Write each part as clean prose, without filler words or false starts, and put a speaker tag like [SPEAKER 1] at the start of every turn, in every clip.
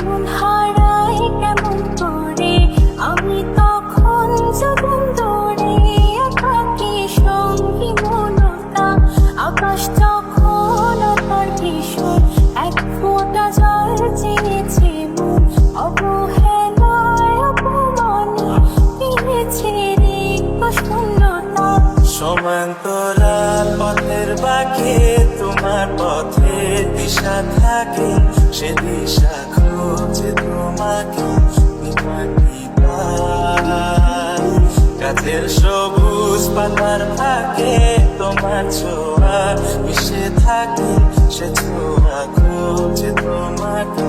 [SPEAKER 1] মন হারাই কেমন করে আমি তখন যখন দৌড়ে একাকী সঙ্গী মনতা আকাশ তখন অপার ভীষণ এক ফোঁটা জল চেয়েছে মন অবহেলায় অপমানে পেয়েছে রিক্ত শূন্যতা।
[SPEAKER 2] সমান্তরাল পথের বাঁকে তোমার পথের দিশা থাকে, সে দিশা খুঁজে তোমাকে গাছের সবুজ পাতার ফাঁকে তোমার ছোঁয়া মিশে থাকে, সে ছোঁয়া খুঁজে তোমাকে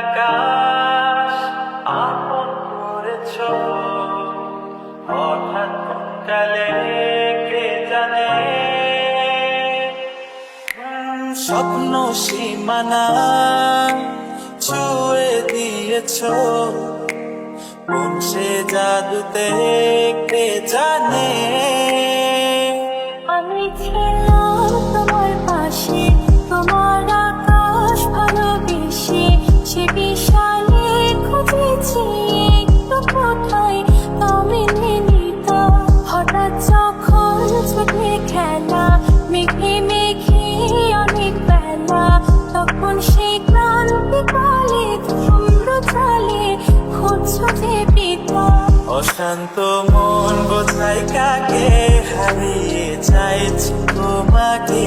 [SPEAKER 2] আকাশ আপন করেছ হঠাৎ কালে কে জানে, স্বপ্ন সীমানা ছুঁয়ে দিয়েছ কোন সে জাদুতে কে জানে।
[SPEAKER 1] আমি ছিলাম তোমার পাশে তোমার আকাশ ভালোবেসে সে বিশালে খুঁজেছি একটু কোথায় তুমি নিতা হঠাৎ যখন ছুটে খেলা মেঘে মেঘে অনেক বেলা তখন সেই ক্লান্তি কালে চন্দ্র চালে খুঁজছো যে পিতা।
[SPEAKER 2] অশান্ত মন বোঝাই কাকে হারিয়ে চাইছি তোমাকে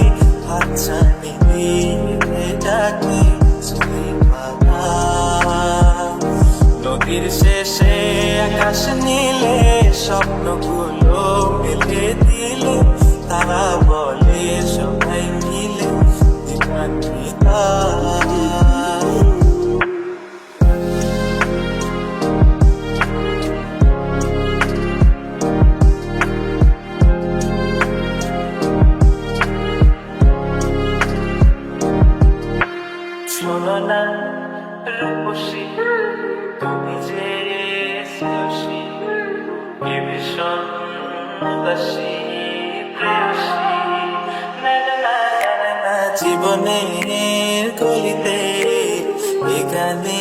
[SPEAKER 2] হাতছানি দিয়ে ডাকে নদীর শেষে আকাশ নীলে স্বপ্নগুলো মেলে দিলে তারা বলে সবাই মিলে দিবান্বিতা। শোনো না রূপসী তুমি যে শ্রেয়সী এ ভীষণ উদাসী প্রেয়সী জীবনের গলিতে এ গানে